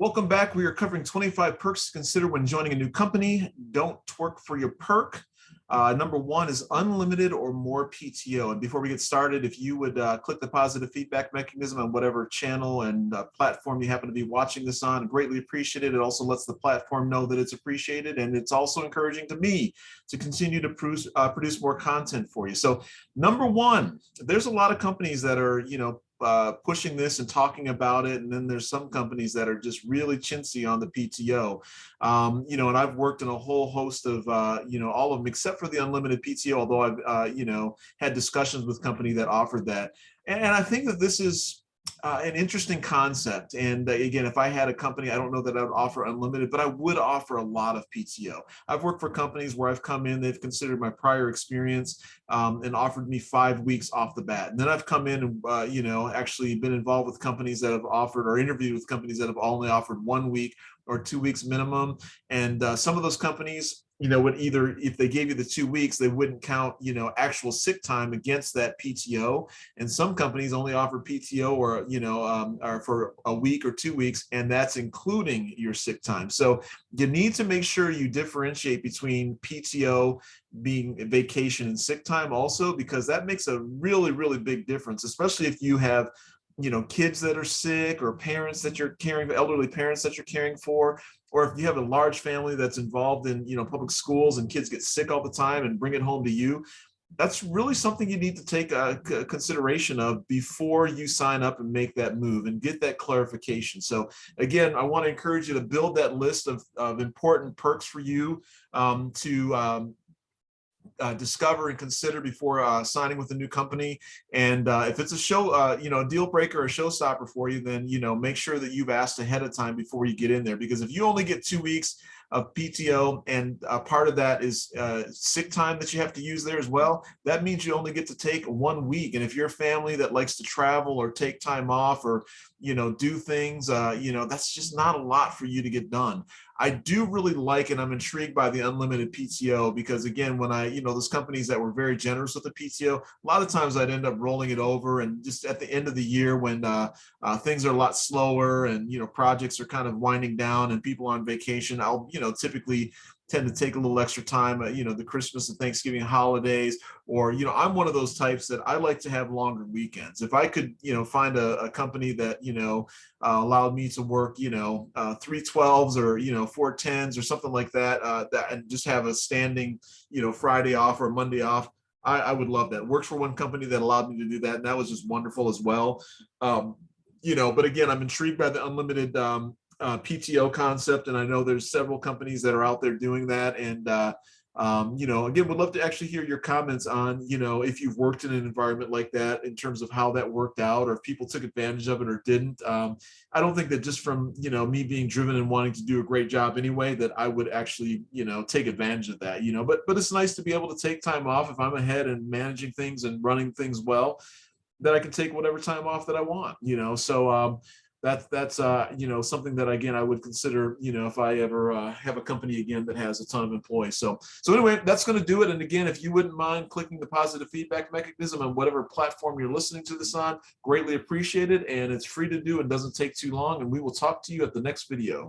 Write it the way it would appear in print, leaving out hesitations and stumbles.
Welcome back. We are covering 25 perks to consider when joining a new company. Don't twerk for your perk. Number one is unlimited or more PTO. And before we get started, if you would click the positive feedback mechanism on whatever channel and platform you happen to be watching this on, greatly appreciate it. It also lets the platform know that it's appreciated, and it's also encouraging to me to continue to produce more content for you. So number one, there's a lot of companies that are, pushing this and talking about it. And then there's some companies that are just really chintzy on the PTO. And I've worked in a whole host of, all of them except for the unlimited PTO, although I've, had discussions with companies that offered that. And I think that this is an interesting concept. And again, if I had a company, I don't know that I would offer unlimited, but I would offer a lot of PTO. I've worked for companies where I've come in, they've considered my prior experience and offered me 5 weeks off the bat. And then I've come in and, actually been involved with companies that have offered or interviewed with companies that have only offered 1 week or 2 weeks minimum. And some of those companies, would either, if they gave you the 2 weeks, they wouldn't count, actual sick time against that PTO. And some companies only offer PTO or for a week or 2 weeks, and that's including your sick time. So you need to make sure you differentiate between PTO being vacation and sick time also, because that makes a really, really big difference, especially if you have kids that are sick or parents that you're caring, elderly parents that you're caring for, or if you have a large family that's involved in, public schools and kids get sick all the time and bring it home to you. That's really something you need to take consideration of before you sign up and make that move and get that clarification. So again, I want to encourage you to build that list of important perks for you to discover and consider before signing with a new company. And if it's a deal breaker or a showstopper for you, then, make sure that you've asked ahead of time before you get in there. Because if you only get 2 weeks of PTO and part of that is sick time that you have to use there as well, that means you only get to take 1 week. And if you're a family that likes to travel or take time off or, do things, that's just not a lot for you to get done. I do really like, and I'm intrigued by the unlimited PTO because again, when those companies that were very generous with the PTO, a lot of times I'd end up rolling it over, and just at the end of the year when things are a lot slower and, projects are kind of winding down and people are on vacation, I'll, typically tend to take a little extra time, the Christmas and Thanksgiving holidays, or, I'm one of those types that I like to have longer weekends. If I could, find a company that, allowed me to work, 3/12s or, 4/10s or something like that, and just have a standing, Friday off or Monday off, I would love that. Works for one company that allowed me to do that, and that was just wonderful as well. But again, I'm intrigued by the unlimited PTO concept, and I know there's several companies that are out there doing that. And again, would love to actually hear your comments on, if you've worked in an environment like that in terms of how that worked out, or if people took advantage of it or didn't. I don't think that just from, me being driven and wanting to do a great job anyway, that I would actually, take advantage of that, but it's nice to be able to take time off if I'm ahead and managing things and running things well, that I can take whatever time off that I want, so that's something that again I would consider, if I ever have a company again that has a ton of employees. So anyway, that's going to do it. And again, if you wouldn't mind clicking the positive feedback mechanism on whatever platform you're listening to this on, greatly appreciated. And it's free to do and doesn't take too long. And we will talk to you at the next video.